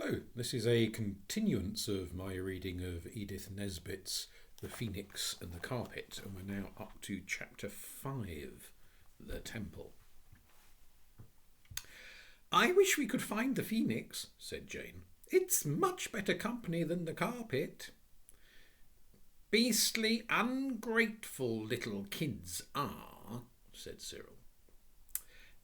So, this is a continuance of my reading of Edith Nesbitt's The Phoenix and the Carpet, and we're now up to chapter 5, The Temple. "I wish we could find the Phoenix," said Jane. "It's much better company than the carpet." "Beastly ungrateful little kids are," said Cyril.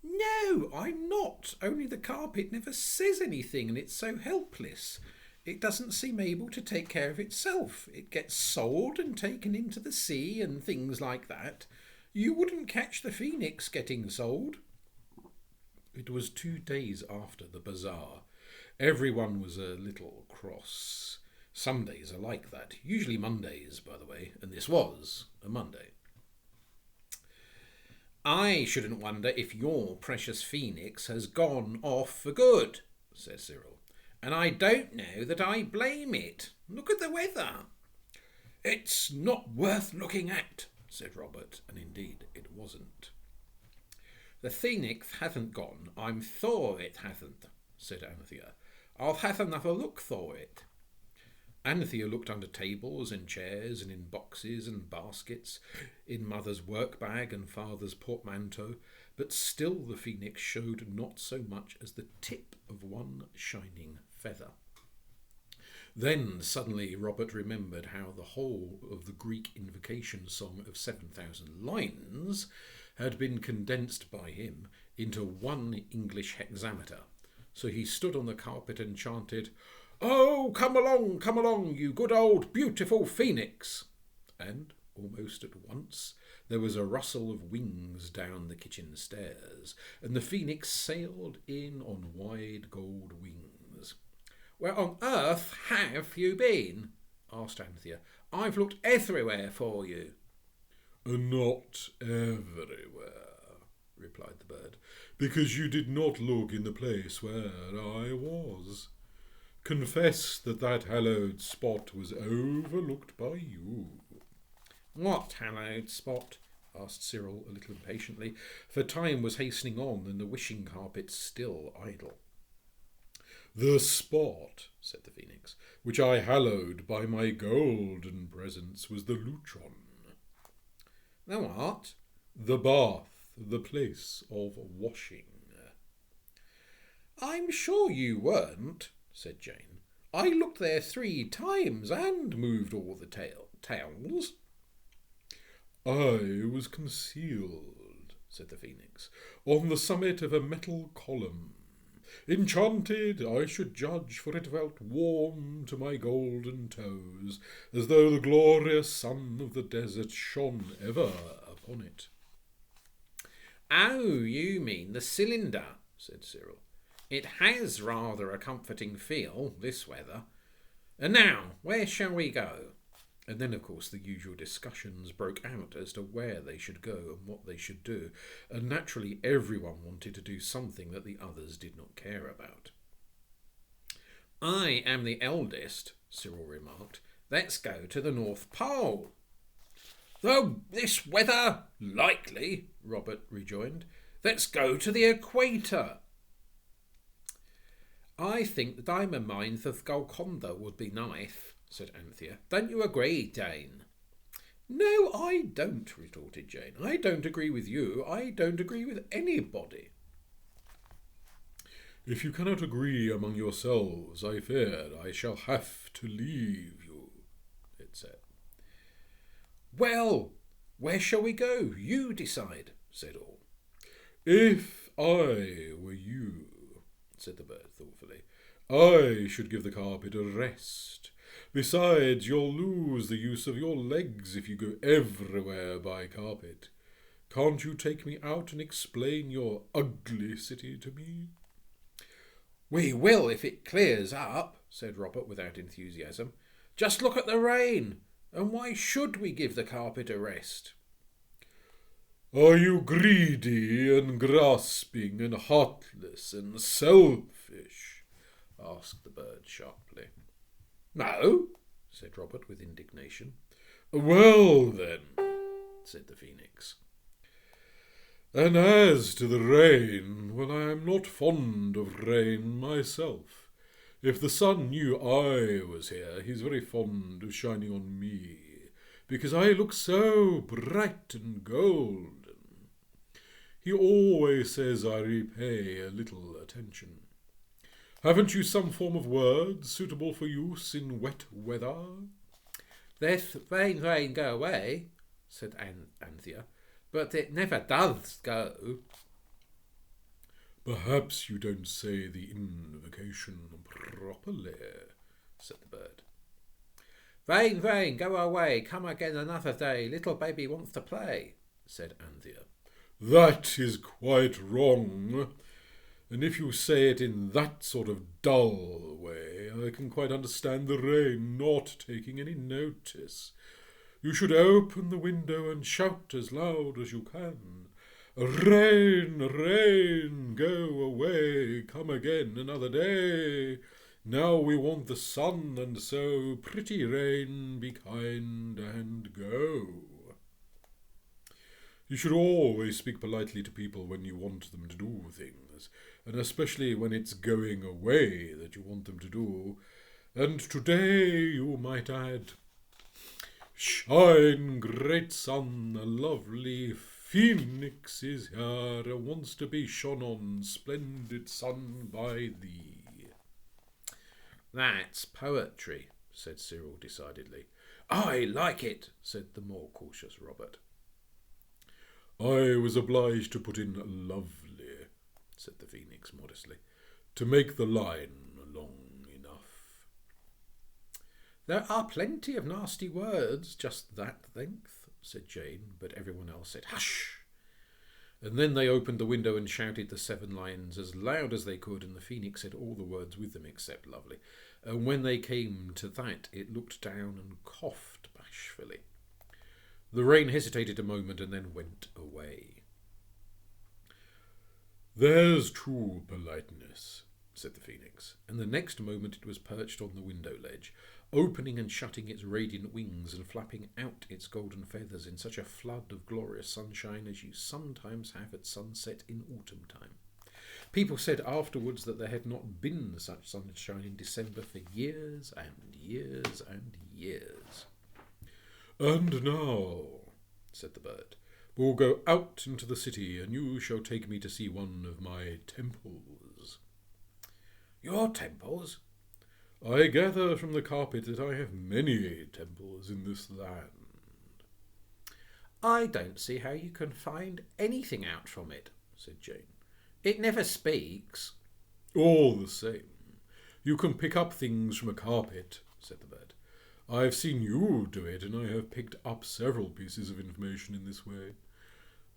"No, I'm not. Only the carpet never says anything and it's so helpless. It doesn't seem able to take care of itself. It gets sold and taken into the sea and things like that. You wouldn't catch the Phoenix getting sold." It was 2 days after the bazaar. Everyone was a little cross. Some days are like that. Usually Mondays, by the way, and this was a Monday. "I shouldn't wonder if your precious Phoenix has gone off for good," said Cyril. "And I don't know that I blame it. Look at the weather." "It's not worth looking at," said Robert, and indeed it wasn't. "The Phoenix hasn't gone. I'm sure it hasn't," said Anthea. "I'll have another look for it." Anthea looked under tables and chairs and in boxes and baskets, in Mother's work bag and Father's portmanteau, but still the Phoenix showed not so much as the tip of one shining feather. Then suddenly Robert remembered how the whole of the Greek invocation song of 7,000 lines had been condensed by him into one English hexameter. So he stood on the carpet and chanted, "Oh, come along, you good old beautiful Phoenix!" And, almost at once, there was a rustle of wings down the kitchen stairs, and the Phoenix sailed in on wide gold wings. "Where on earth have you been?" asked Anthea. "I've looked everywhere for you." "Not everywhere," replied the bird, "because you did not look in the place where I was. Confess that hallowed spot was overlooked by you." "What hallowed spot?" asked Cyril a little impatiently, for time was hastening on and the wishing carpet still idle. "The spot," said the Phoenix, "which I hallowed by my golden presence was the lutron." "The what?" "The bath, the place of washing." "I'm sure you weren't," said Jane. "I looked there 3 times and moved all the towels." "I was concealed," said the Phoenix, "on the summit of a metal column. Enchanted, I should judge, for it felt warm to my golden toes, as though the glorious sun of the desert shone ever upon it." "Oh, you mean the cylinder," said Cyril. "It has rather a comforting feel, this weather. And now, where shall we go?" And then, of course, the usual discussions broke out as to where they should go and what they should do, and naturally everyone wanted to do something that the others did not care about. "I am the eldest," Cyril remarked. "Let's go to the North Pole." "This weather? Likely," Robert rejoined. "Let's go to the equator." "I think the diamond mines of Golconda would be nice," said Anthea. "Don't you agree, Jane?" "No, I don't," retorted Jane. "I don't agree with you. I don't agree with anybody." "If you cannot agree among yourselves, I fear I shall have to leave you," it said. "Well, where shall we go? You decide," said all. "If I were you," said the bird thoughtfully, "I should give the carpet a rest. Besides, you'll lose the use of your legs if you go everywhere by carpet. Can't you take me out and explain your ugly city to me?" "We will if it clears up," said Robert without enthusiasm. "Just look at the rain. And why should we give the carpet a rest?" "Are you greedy and grasping and heartless and selfish?" asked the bird sharply. "No," said Robert with indignation. "Well, then," said the Phoenix. "And as to the rain, well, I am not fond of rain myself. If the sun knew I was here, he's very fond of shining on me, because I look so bright and golden. He always says I repay a little attention. Haven't you some form of words suitable for use in wet weather? This rain, rain, go away, said Anthea, but it never does go. Perhaps you don't say the invocation properly, said the bird. Rain, rain, go away, come again another day, little baby wants to play, said Anthea. That is quite wrong. And if you say it in that sort of dull way, I can quite understand the rain not taking any notice. You should open the window and shout as loud as you can. Rain, rain, go away, come again another day. Now we want the sun, and so pretty rain, be kind and go. You should always speak politely to people when you want them to do things, and especially when it's going away that you want them to do. And today you might add, shine, great sun, a lovely phoenix is here, and wants to be shone on, splendid sun, by thee. That's poetry, said Cyril decidedly. I like it, said the more cautious Robert. I was obliged to put in lovely, said the phoenix modestly, to make the line long enough. There are plenty of nasty words just that length, said Jane, but everyone else said, hush! And then they opened the window and shouted the 7 lines as loud as they could, and the phoenix said all the words with them except lovely. And when they came to that, it looked down and coughed bashfully. The rain hesitated a moment and then went away. There's true politeness, said the phoenix, and the next moment it was perched on the window ledge, opening and shutting its radiant wings and flapping out its golden feathers in such a flood of glorious sunshine as you sometimes have at sunset in autumn time. People said afterwards that there had not been such sunshine in December for years and years and years. And now, said the bird, we'll go out into the city, and you shall take me to see one of my temples. Your temples? I gather from the carpet that I have many temples in this land. I don't see how you can find anything out from it, said Jane. It never speaks. All the same, you can pick up things from a carpet, said the bird. I've seen you do it, and I have picked up several pieces of information in this way.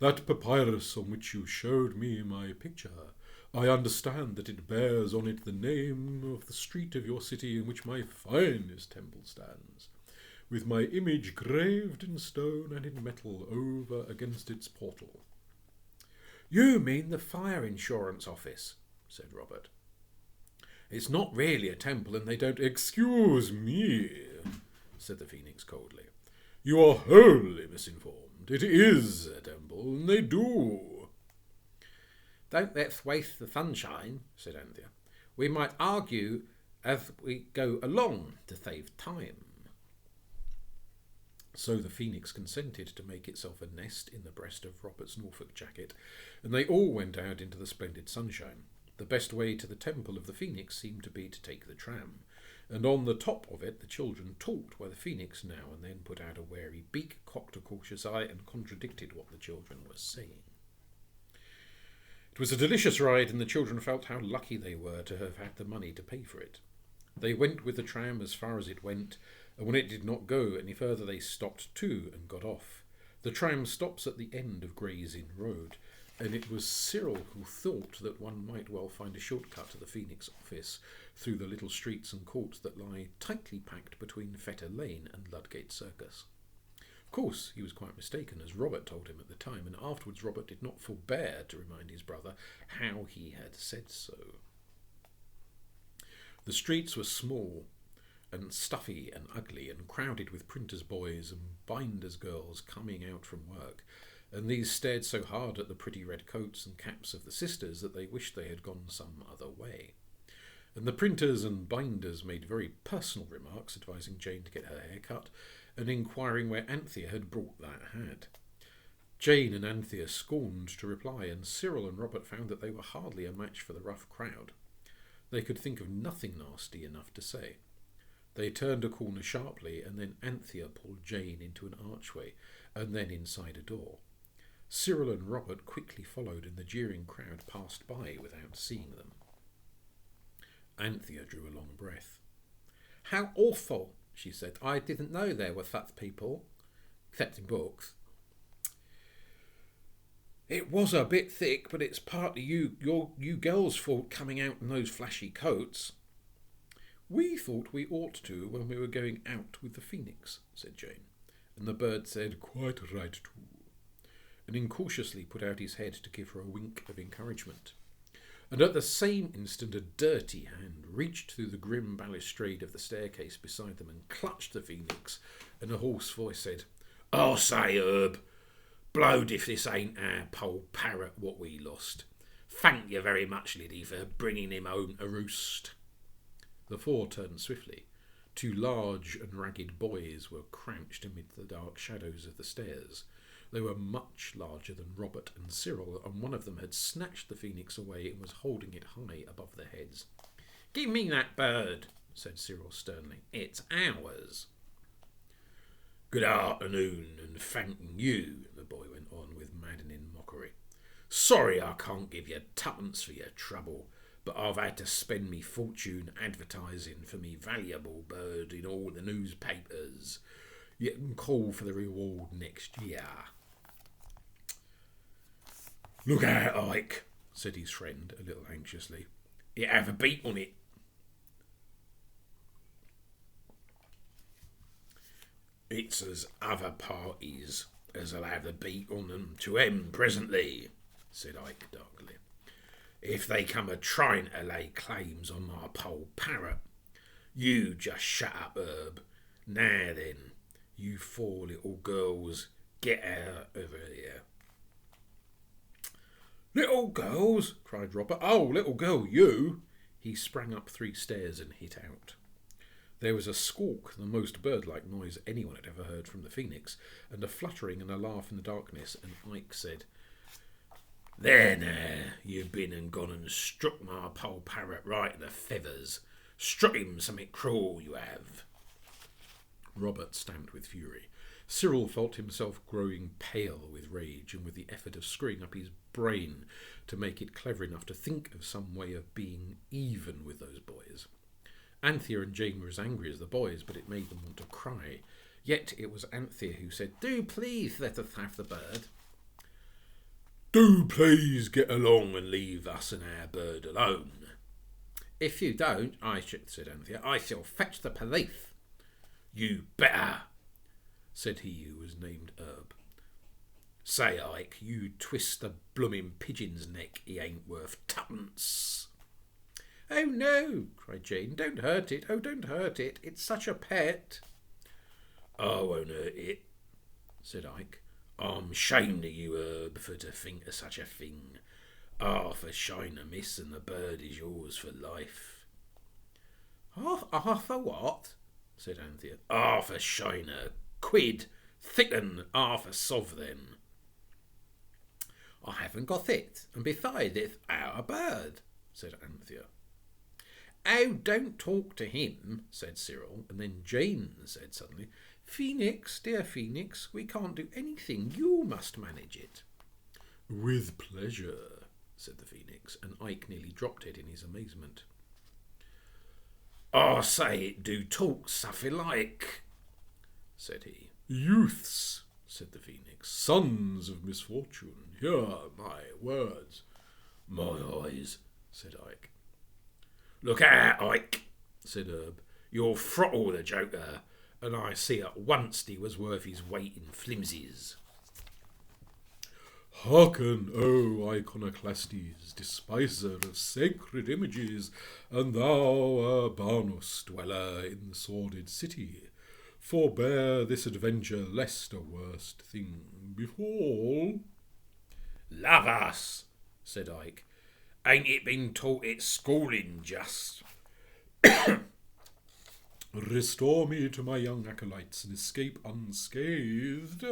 That papyrus on which you showed me my picture, I understand that it bears on it the name of the street of your city in which my finest temple stands, with my image graved in stone and in metal over against its portal. You mean the fire insurance office, said Robert. It's not really a temple, and they don't... Excuse me, said the phoenix coldly. You are wholly misinformed. It is a temple, and they do. Don't let's waste the sunshine, said Anthea. We might argue as we go along to save time. So the phoenix consented to make itself a nest in the breast of Robert's Norfolk jacket, and they all went out into the splendid sunshine. The best way to the temple of the phoenix seemed to be to take the tram, and on the top of it the children talked while the phoenix now and then put out a wary beak, cocked a cautious eye, and contradicted what the children were saying. It was a delicious ride, and the children felt how lucky they were to have had the money to pay for it. They went with the tram as far as it went, and when it did not go any further they stopped too and got off. The tram stops at the end of Gray's Inn Road, and it was Cyril who thought that one might well find a shortcut to the Phoenix office through the little streets and courts that lie tightly packed between Fetter Lane and Ludgate Circus. Of course, he was quite mistaken, as Robert told him at the time, and afterwards Robert did not forbear to remind his brother how he had said so. The streets were small and stuffy and ugly and crowded with printers' boys and binders' girls coming out from work, and these stared so hard at the pretty red coats and caps of the sisters that they wished they had gone some other way. and the printers and binders made very personal remarks advising Jane to get her hair cut and inquiring where Anthea had brought that hat. Jane and Anthea scorned to reply, and Cyril and Robert found that they were hardly a match for the rough crowd. They could think of nothing nasty enough to say. They turned a corner sharply, and then Anthea pulled Jane into an archway, and then inside a door. Cyril and Robert quickly followed, and the jeering crowd passed by without seeing them. Anthea drew a long breath. "How awful," she said. "I didn't know there were such people, except in books." "It was a bit thick, but it's partly you girls' fault coming out in those flashy coats." "We thought we ought to when we were going out with the Phoenix," said Jane, and the bird said, "Quite right too," and incautiously put out his head to give her a wink of encouragement. And at the same instant a dirty hand reached through the grim balustrade of the staircase beside them and clutched the Phoenix, and a hoarse voice said, "I say, Herb, blowed if this ain't our poll parrot what we lost. Thank you very much, Liddy, for bringing him home to roost." The four turned swiftly. Two large and ragged boys were crouched amid the dark shadows of the stairs. They were much larger than Robert and Cyril, and one of them had snatched the Phoenix away and was holding it high above their heads. "Give me that bird," said Cyril sternly. "It's ours." "Good afternoon, and thanking you," the boy went on with maddening mockery. "Sorry I can't give you twopence for your trouble, but I've had to spend me fortune advertising for me valuable bird in all the newspapers. You can call for the reward next year." "Look out, Ike," said his friend a little anxiously. "You have a beat on it." "It's as other parties as'll have the beat on them to 'em presently," said Ike darkly. "If they come a trying to lay claims on my poll parrot. You just shut up, Herb. Now then, you four little girls, get out of here." "Little girls?" cried Robert. "Oh, little girl, you!" He sprang up 3 stairs and hit out. There was a squawk, the most bird-like noise anyone had ever heard from the Phoenix, and a fluttering and a laugh in the darkness, and Ike said, "There now, you've been and gone and struck my poll parrot right in the feathers. Struck him something cruel, you have." Robert stamped with fury. Cyril felt himself growing pale with rage and with the effort of screwing up his brain to make it clever enough to think of some way of being even with those boys. Anthea and Jane were as angry as the boys, but it made them want to cry. Yet it was Anthea who said, "Do please let us have the bird." "Do please get along and leave us and our bird alone." "If you don't," said Anthea, "I shall fetch the police." "You better," said he who was named Herb. "Say, Ike, you twist the bloomin' pigeon's neck, he ain't worth twopence." "Oh, no," cried Jane. "Don't hurt it. Oh, don't hurt it. It's such a pet." "I won't hurt it," said Ike. "I'm ashamed of you, Herb, for to think of such a thing. Half a shiner, miss, and the bird is yours for life." Half a what?" said Anthea. "Half a shiner. Quid. Thicken half a sov then." "I haven't got it, and besides it's our bird," said Anthea. "Oh, don't talk to him," said Cyril, and then Jane said suddenly, "Phoenix, dear Phoenix, we can't do anything. You must manage it." "With pleasure," said the Phoenix, and Ike nearly dropped it in his amazement. "I say it do talk suffer like," said he. "Youths," said the Phoenix, "sons of misfortune, hear my words." "My eyes," said Ike. "Look out, Ike," said Herb. "You'll throttle the joker, and I see at once he was worth his weight in flimsies." "Hearken, O Iconoclastes, despiser of sacred images, and thou, Urbanus, dweller in the sordid city, forbear this adventure, lest a worst thing befall." "Love us," said Ike. "Ain't it been taught at schooling just? Restore me to my young acolytes and escape unscathed.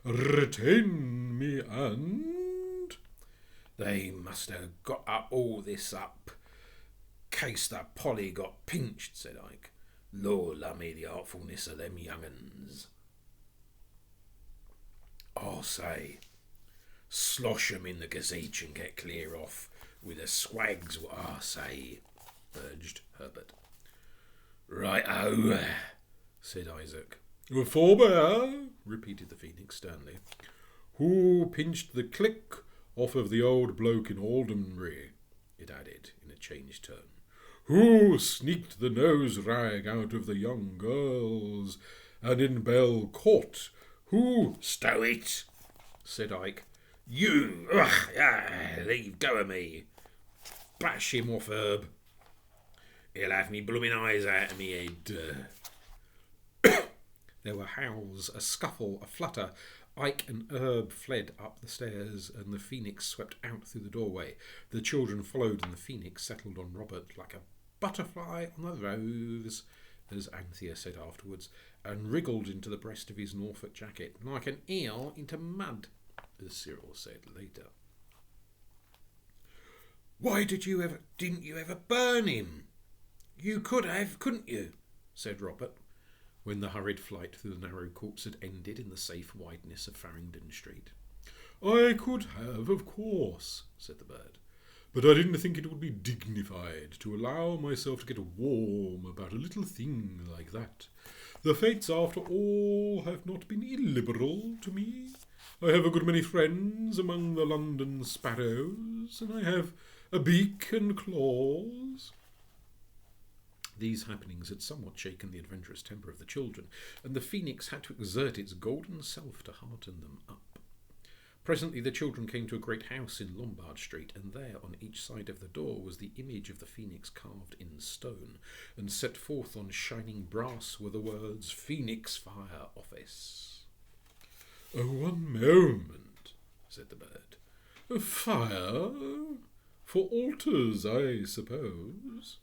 Retain me and... They must have got all this up, case that Polly got pinched, said Ike. Lord love me, the artfulness of them young uns. I say, slosh 'em in the gazette and get clear off with the swags, what I say, urged Herbert. Right-o, said Isaac. Forbear, repeated the Phoenix sternly. Who pinched the click off of the old bloke in Aldermanbury? It added in a changed tone. Who sneaked the nose rag out of the young girls? And in Bell Court, who... Stow it, said Ike. You, leave go of me. Bash him off, Herb. He'll have me blooming eyes out of me head. There were howls, a scuffle, a flutter. Ike and Herb fled up the stairs, and the Phoenix swept out through the doorway. The children followed, and the Phoenix settled on Robert like a butterfly on the rose, as Anthea said afterwards, and wriggled into the breast of his Norfolk jacket, like an eel into mud, as Cyril said later. Why didn't you ever burn him? You could have, couldn't you? Said Robert, when the hurried flight through the narrow courts had ended in the safe wideness of Farringdon Street. I could have, of course, said the bird, but I didn't think it would be dignified to allow myself to get warm about a little thing like that. The fates, after all, have not been illiberal to me. I have a good many friends among the London sparrows, and I have a beak and claws. These happenings had somewhat shaken the adventurous temper of the children, and the Phoenix had to exert its golden self to hearten them up. Presently the children came to a great house in Lombard Street, and there on each side of the door was the image of the Phoenix carved in stone, and set forth on shining brass were the words Phoenix Fire Office. Oh, one moment, said the bird. A fire? For altars, I suppose.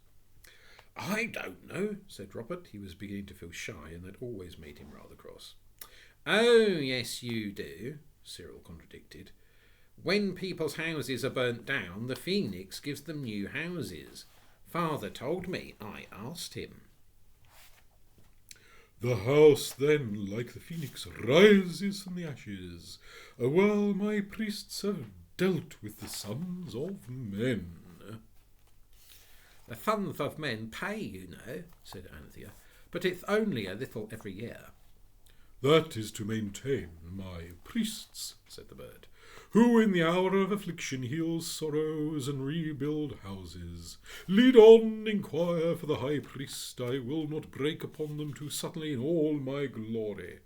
I don't know, said Robert. He was beginning to feel shy, and that always made him rather cross. Oh, yes, you do, Cyril contradicted. When people's houses are burnt down, the Phoenix gives them new houses. Father told me. I asked him. The house then, like the Phoenix, rises from the ashes, while my priests have dealt with the sons of men. The sons of men pay, you know, said Anthea, but it's only a little every year. That is to maintain my priests, said the bird, who in the hour of affliction heal sorrows and rebuild houses. Lead on, inquire for the high priest. I will not break upon them too suddenly in all my glory.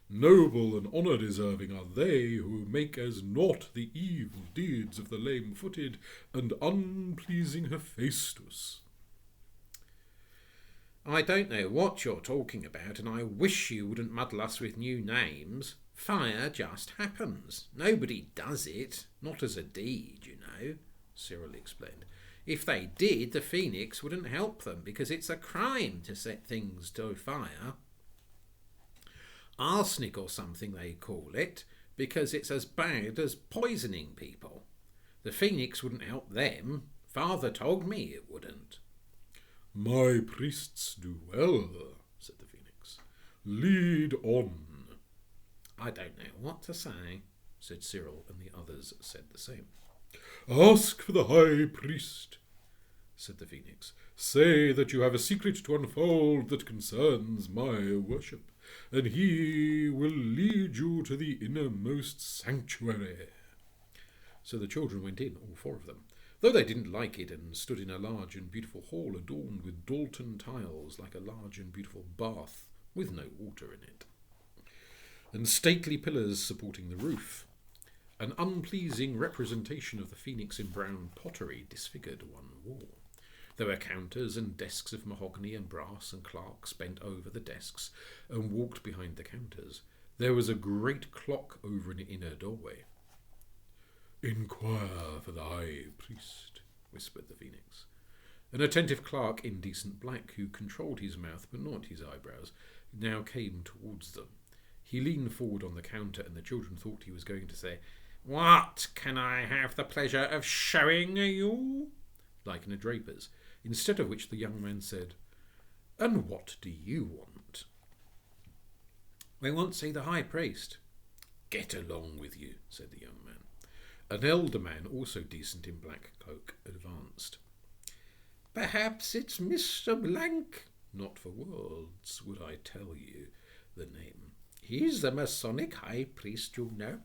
Noble and honour-deserving are they who make as naught the evil deeds of the lame-footed and unpleasing Hephaestus. I don't know what you're talking about, and I wish you wouldn't muddle us with new names. Fire just happens. Nobody does it, not as a deed, you know, Cyril explained. If they did, the Phoenix wouldn't help them, because it's a crime to set things to fire. Arsenic or something they call it, because it's as bad as poisoning people. The Phoenix wouldn't help them. Father told me it wouldn't. My priests do well, said the Phoenix. Lead on. I don't know what to say, said Cyril, and the others said the same. Ask for the high priest, said the Phoenix. Say that you have a secret to unfold that concerns my worship, and he will lead you to the innermost sanctuary. So the children went in, all four of them, though they didn't like it, and stood in a large and beautiful hall adorned with Dalton tiles like a large and beautiful bath with no water in it, and stately pillars supporting the roof. An unpleasing representation of the Phoenix in brown pottery disfigured one wall. There were counters and desks of mahogany and brass, and clerks bent over the desks and walked behind the counters. There was a great clock over an inner doorway. Inquire for the high priest, whispered the Phoenix. An attentive clerk in decent black, who controlled his mouth but not his eyebrows, now came towards them. He leaned forward on the counter, and the children thought he was going to say, "What can I have the pleasure of showing you?" like in a draper's, instead of which the young man said, "And what do you want?" "We want to see the high priest." "Get along with you," said the young man. An elder man, also decent in black cloak, advanced. "Perhaps it's Mr. Blank." "Not for worlds would I tell you the name." "He's the Masonic high priest, you know."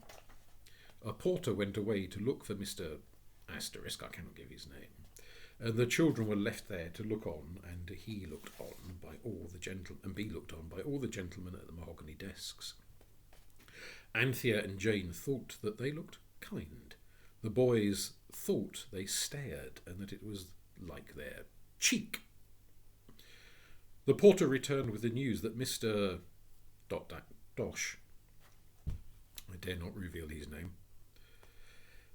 A porter went away to look for Mr. Asterisk, I cannot give his name, and the children were left there to look on, and he looked on by all the be looked on by all the gentlemen at the mahogany desks. Anthea and Jane thought that they looked kind. The boys thought they stared, and that it was like their cheek. The porter returned with the news that Mr. Dosh, I dare not reveal his name,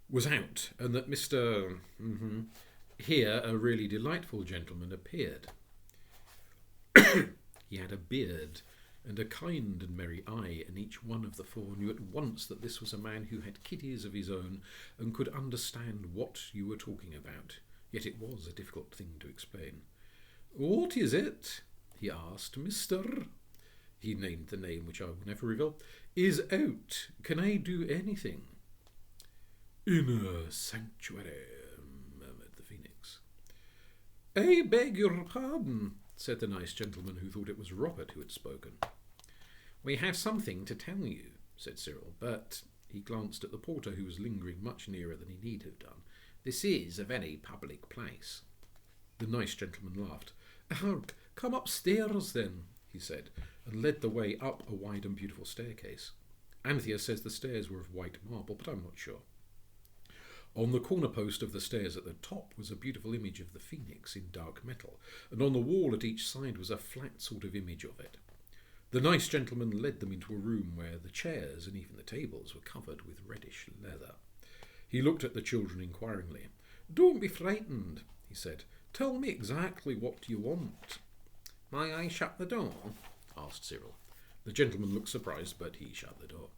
was out, and that Mr. Here a really delightful gentleman appeared. He had a beard and a kind and merry eye, and each one of the four knew at once that this was a man who had kiddies of his own and could understand what you were talking about. Yet it was a difficult thing to explain. "What is it?" he asked. "Mr. He named the name, which I will never reveal. "Is out. Can I do anything?" "In a sanctuary," murmured the Phoenix. "I beg your pardon," said the nice gentleman, who thought it was Robert who had spoken. "We have something to tell you," said Cyril, but he glanced at the porter, who was lingering much nearer than he need have done. "This is a very public place." The nice gentleman laughed. "Come upstairs, then," he said, and led the way up a wide and beautiful staircase. Anthea says the stairs were of white marble, but I'm not sure. On the corner post of the stairs at the top was a beautiful image of the phoenix in dark metal, and on the wall at each side was a flat sort of image of it. The nice gentleman led them into a room where the chairs and even the tables were covered with reddish leather. He looked at the children inquiringly. "Don't be frightened," he said. "Tell me exactly what you want." "May I shut the door?" asked Cyril. The gentleman looked surprised, but he shut the door.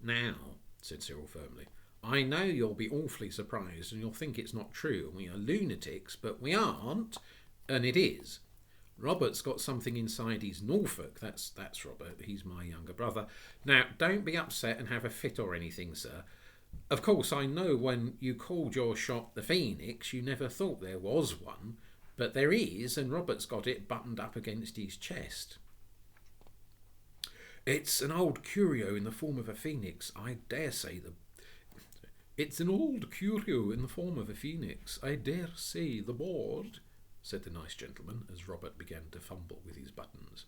"Now," said Cyril firmly, "I know you'll be awfully surprised, and you'll think it's not true, and we are lunatics, but we aren't, and it is. Robert's got something inside his Norfolk. That's Robert. He's my younger brother. Now, don't be upset and have a fit or anything, sir. Of course, I know when you called your shop the Phoenix, you never thought there was one, but there is, and Robert's got it buttoned up against his chest. It's an old curio in the form of a phoenix. I dare say It's an old curio in the form of a phoenix. I dare say the board," said the nice gentleman, as Robert began to fumble with his buttons.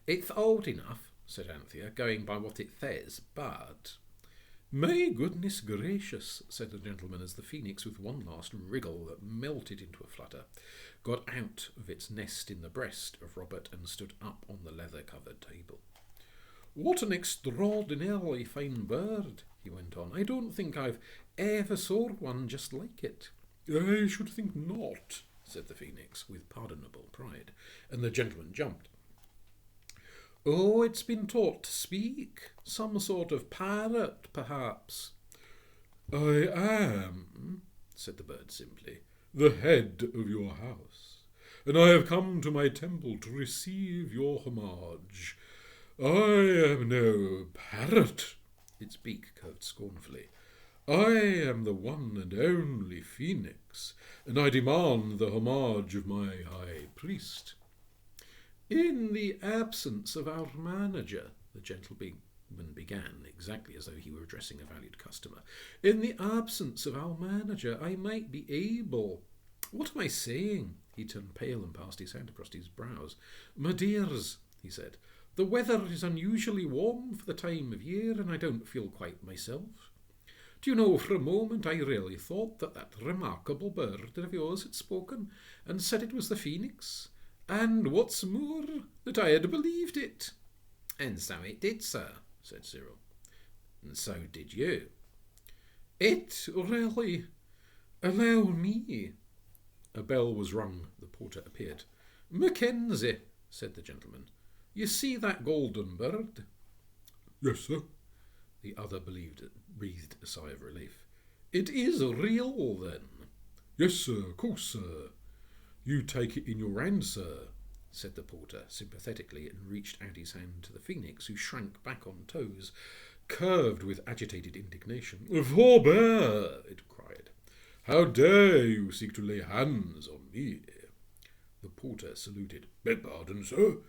"It's old enough," said Anthea, "going by what it says, but—" "My goodness gracious," said the gentleman, as the phoenix, with one last wriggle that melted into a flutter, got out of its nest in the breast of Robert and stood up on the leather-covered table. "What an extraordinarily fine bird," he went on. "I don't think I've ever saw one just like it." "I should think not," said the phoenix, with pardonable pride, and the gentleman jumped. "Oh, it's been taught to speak. Some sort of parrot, perhaps." "I am," said the bird simply, "the head of your house, and I have come to my temple to receive your homage. I am no parrot." Its beak curved scornfully. "I am the one and only phoenix, and I demand the homage of my high priest." "In the absence of our manager," the gentleman began, exactly as though he were addressing a valued customer, "in the absence of our manager, I might be able— What am I saying?" He turned pale and passed his hand across his brows. "My dears," he said, "the weather is unusually warm for the time of year, and I don't feel quite myself. Do you know, for a moment I really thought that remarkable bird of yours had spoken and said it was the phoenix, and what's more, that I had believed it." "And so it did, sir," said Cyril. "And so did you." "It really— Allow me." A bell was rung. The porter appeared. "Mackenzie," said the gentleman, "you see that golden bird?" "Yes, sir." The other breathed a sigh of relief. "It is real, then?" "Yes, sir, of course, sir." "You take it in your hand, sir," said the porter sympathetically, and reached out his hand to the phoenix, who shrank back on toes, curved with agitated indignation. "Forbear!" it cried. "How dare you seek to lay hands on me?" The porter saluted. "Beg pardon, sir,"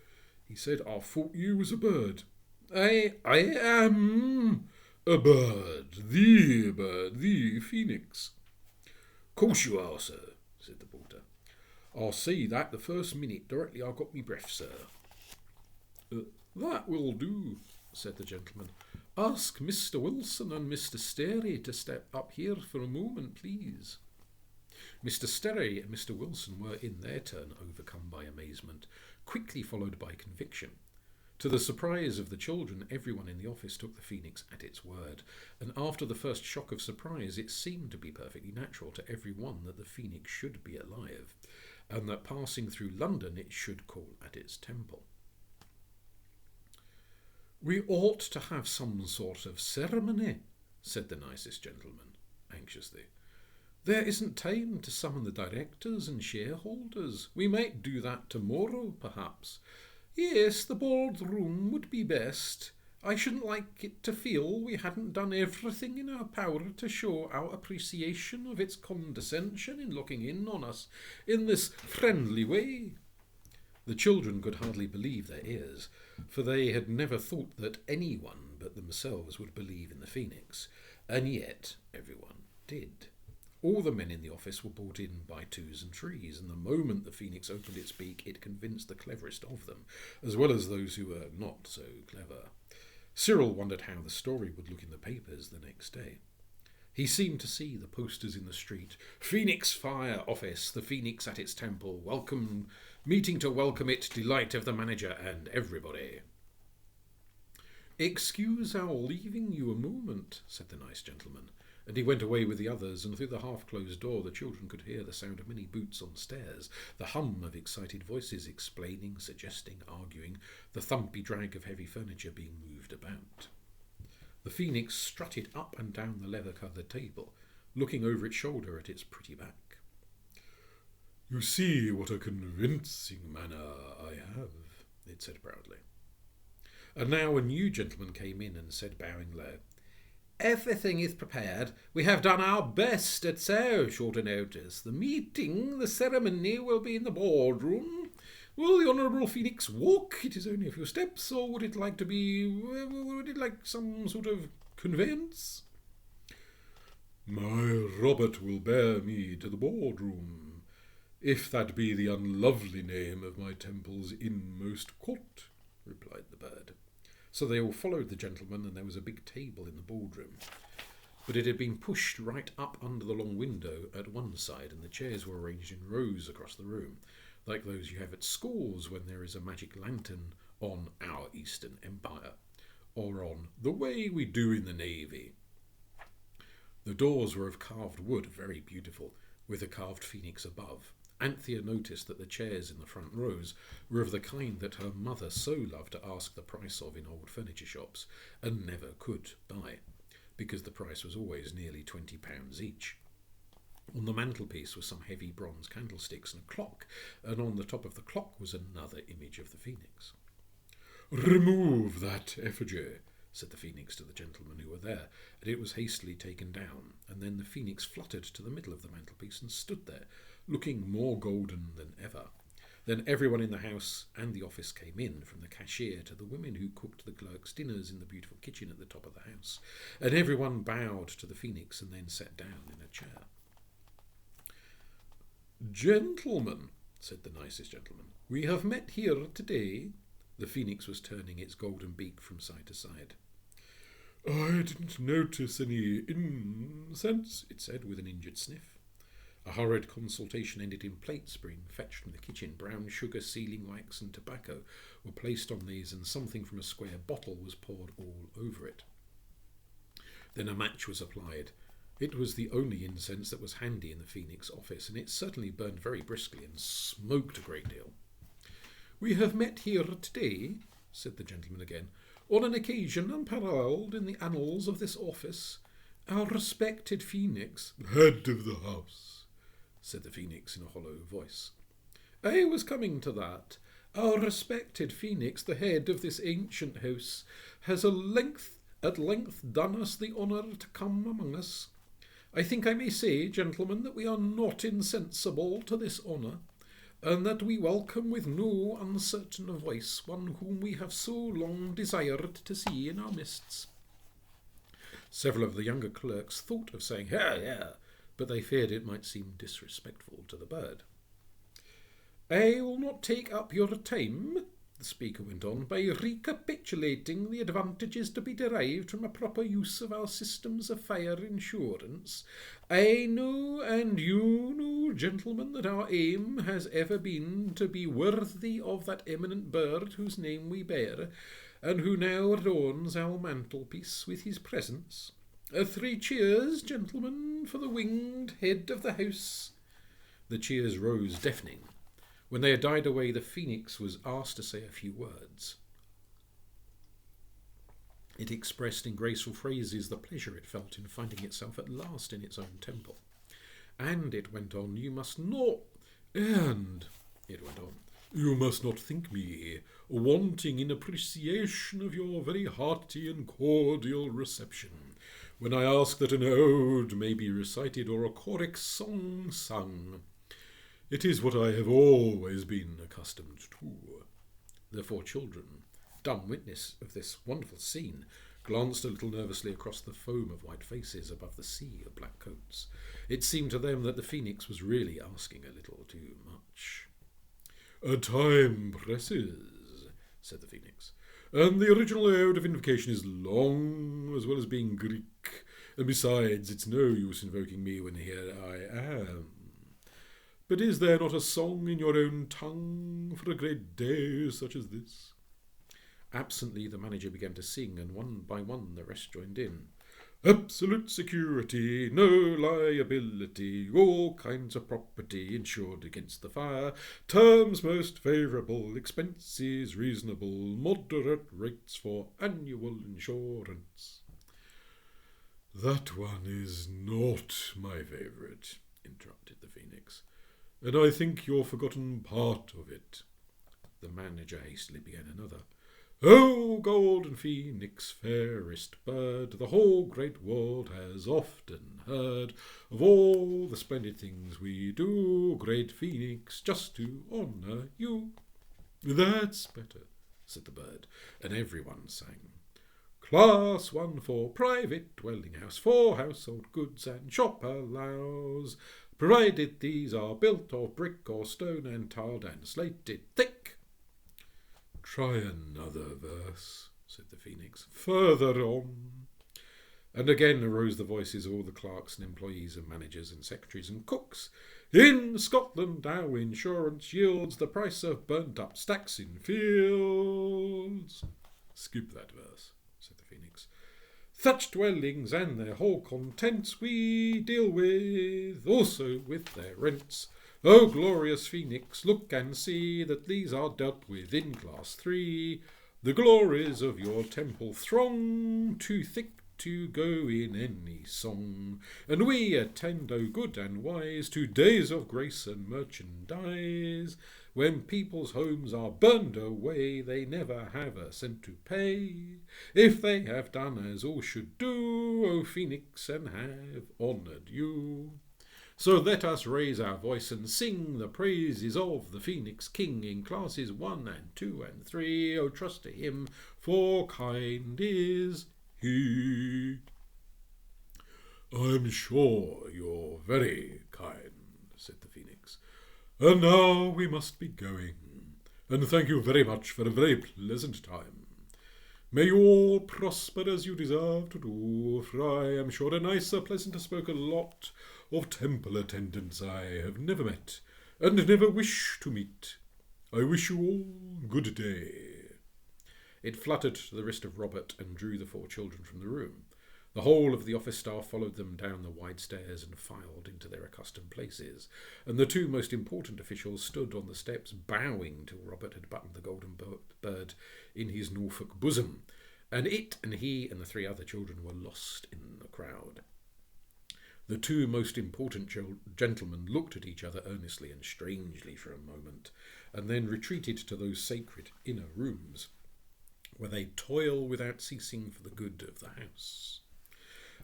he said. "I thought you was a bird." I am a bird, the phoenix." "Course you are, sir," said the porter. "I'll see that the first minute directly I got me breath, sir." "That will do," said the gentleman. "Ask Mr. Wilson and Mr. Sterry to step up here for a moment, please." Mr. Sterry and Mr. Wilson were in their turn overcome by amazement, quickly followed by conviction. To the surprise of the children, everyone in the office took the phoenix at its word, and after the first shock of surprise, it seemed to be perfectly natural to every one that the phoenix should be alive, and that passing through London it should call at its temple. "We ought to have some sort of ceremony," said the nicest gentleman, anxiously. "There isn't time to summon the directors and shareholders. We might do that tomorrow, perhaps." "Yes, the boardroom would be best. I shouldn't like it to feel we hadn't done everything in our power to show our appreciation of its condescension in looking in on us in this friendly way." The children could hardly believe their ears, for they had never thought that anyone but themselves would believe in the phoenix, and yet everyone did. All the men in the office were brought in by twos and threes, and the moment the phoenix opened its beak, it convinced the cleverest of them, as well as those who were not so clever. Cyril wondered how the story would look in the papers the next day. He seemed to see the posters in the street. "Phoenix Fire Office, the phoenix at its temple, meeting to welcome it, delight of the manager and everybody." "Excuse our leaving you a moment," said the nice gentleman, and he went away with the others, and through the half-closed door the children could hear the sound of many boots on stairs, the hum of excited voices explaining, suggesting, arguing, the thumpy drag of heavy furniture being moved about. The phoenix strutted up and down the leather-covered table, looking over its shoulder at its pretty back. "You see what a convincing manner I have," it said proudly. And now a new gentleman came in and said, bowing low, "Everything is prepared. We have done our best at so short a notice. The ceremony will be in the boardroom. Will the Honourable Phoenix walk? It is only a few steps, or would it like some sort of conveyance?" "My Robert will bear me to the boardroom, if that be the unlovely name of my temple's inmost court," replied the bird. So they all followed the gentleman, and there was a big table in the boardroom. But it had been pushed right up under the long window at one side, and the chairs were arranged in rows across the room, like those you have at schools when there is a magic lantern on Our Eastern Empire, or on The Way We Do in the Navy. The doors were of carved wood, very beautiful, with a carved phoenix above. Anthea noticed that the chairs in the front rows were of the kind that her mother so loved to ask the price of in old furniture shops, and never could buy, because the price was always nearly £20 each. On the mantelpiece were some heavy bronze candlesticks and a clock, and on the top of the clock was another image of the phoenix. "Remove that effigy," said the phoenix to the gentlemen who were there, and it was hastily taken down, and then the phoenix fluttered to the middle of the mantelpiece and stood there, looking more golden than ever. Then everyone in the house and the office came in, from the cashier to the women who cooked the clerks' dinners in the beautiful kitchen at the top of the house, and everyone bowed to the phoenix and then sat down in a chair. "Gentlemen," said the nicest gentleman, "we have met here today." The phoenix was turning its golden beak from side to side. "I didn't notice any incense," it said with an injured sniff. A hurried consultation ended in plates being fetched from the kitchen. Brown sugar, sealing wax, and tobacco were placed on these, and something from a square bottle was poured all over it. Then a match was applied, It was the only incense that was handy in the Phoenix office, and it certainly burned very briskly and smoked a great deal. "We have met here today," said the gentleman again, "on an occasion unparalleled in the annals of this office. Our respected Phoenix—" "Head of the house," said the Phoenix in a hollow voice. "I was coming to that. Our respected Phoenix, the head of this ancient house, has at length done us the honour to come among us. I think I may say, gentlemen, that we are not insensible to this honour, and that we welcome with no uncertain voice one whom we have so long desired to see in our midst." Several of the younger clerks thought of saying, "Hear, hear," but they feared it might seem disrespectful to the bird. "I will not take up your time," the speaker went on, "by recapitulating the advantages to be derived from a proper use of our systems of fire insurance. I know, and you know, gentlemen, that our aim has ever been to be worthy of that eminent bird whose name we bear, and who now adorns our mantelpiece with his presence. 3 cheers, gentlemen, for the winged head of the house." The cheers rose deafening. When they had died away, the Phoenix was asked to say a few words. It expressed in graceful phrases the pleasure it felt in finding itself at last in its own temple. And it went on, "You must not think me wanting in appreciation of your very hearty and cordial reception when I ask that an ode may be recited or a choric song sung. It is what I have always been accustomed to." The 4 children, dumb witness of this wonderful scene, glanced a little nervously across the foam of white faces above the sea of black coats. It seemed to them that the Phoenix was really asking a little too much. "Time presses," said the Phoenix, "and the original ode of invocation is long as well as being Greek, and besides, it's no use invoking me when here I am. But is there not a song in your own tongue for a great day such as this?" Absently the manager began to sing, and one by one the rest joined in. "Absolute security, no liability, all kinds of property insured against the fire, terms most favourable, expenses reasonable, moderate rates for annual insurance." "That one is not my favourite," interrupted the Phoenix, "and I think you've forgotten part of it." The manager hastily began another. "O golden Phoenix, fairest bird, the whole great world has often heard of all the splendid things we do, great Phoenix, just to honour you." "That's better," said the bird, and everyone sang. "Class 1 for private dwelling house, for household goods and shop allows, provided these are built of brick or stone and tiled and slated thick." "Try another verse," said the Phoenix. "Further on." And again arose the voices of all the clerks and employees and managers and secretaries and cooks. "In Scotland our insurance yields the price of burnt-up stacks in fields." "Skip that verse," said the Phoenix. "Thatched dwellings and their whole contents we deal with, also with their rents. O glorious Phoenix, look and see that these are dealt with in class 3. The glories of your temple throng, too thick to go in any song, and we attend, O good and wise, to days of grace and merchandise. When people's homes are burned away, they never have a cent to pay. If they have done as all should do, O Phoenix, and have honoured you. So let us raise our voice and sing the praises of the Phoenix King in classes 1 and 2 and 3. O trust to him, for kind is he." "I'm sure you're very kind," said the Phoenix. "And now we must be going, and thank you very much for a very pleasant time. May you all prosper as you deserve to do, for I am sure a nicer, pleasanter spoken lot of temple attendants I have never met, and never wish to meet. I wish you all good day." It fluttered to the wrist of Robert and drew the 4 children from the room. The whole of the office staff followed them down the wide stairs and filed into their accustomed places, and the two most important officials stood on the steps bowing till Robert had buttoned the golden bird in his Norfolk bosom, and it and he and the three other children were lost in the crowd. The two most important gentlemen looked at each other earnestly and strangely for a moment, and then retreated to those sacred inner rooms, where they toil without ceasing for the good of the house.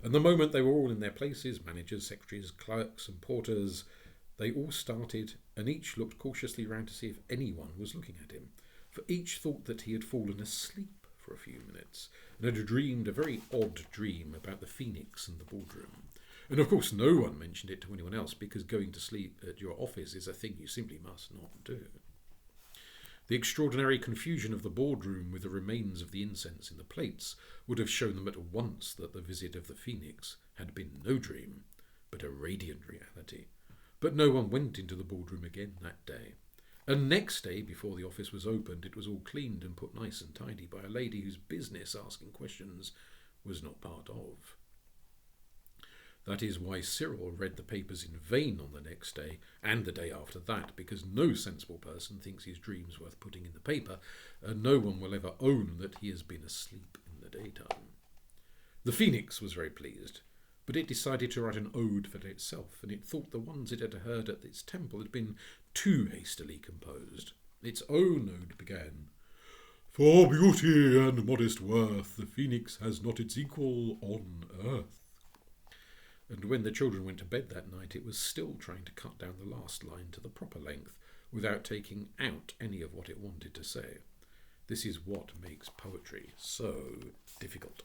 And the moment they were all in their places, managers, secretaries, clerks and porters, they all started, and each looked cautiously round to see if anyone was looking at him, for each thought that he had fallen asleep for a few minutes, and had dreamed a very odd dream about the phoenix and the boardroom. And of course no one mentioned it to anyone else, because going to sleep at your office is a thing you simply must not do. The extraordinary confusion of the boardroom with the remains of the incense in the plates would have shown them at once that the visit of the phoenix had been no dream, but a radiant reality. But no one went into the boardroom again that day. And next day, before the office was opened, it was all cleaned and put nice and tidy by a lady whose business asking questions was not part of. That is why Cyril read the papers in vain on the next day and the day after that, because no sensible person thinks his dreams worth putting in the paper, and no one will ever own that he has been asleep in the daytime. The phoenix was very pleased, but it decided to write an ode for itself, and it thought the ones it had heard at its temple had been too hastily composed. Its own ode began, "For beauty and modest worth, the phoenix has not its equal on earth." And when the children went to bed that night, it was still trying to cut down the last line to the proper length, without taking out any of what it wanted to say. This is what makes poetry so difficult.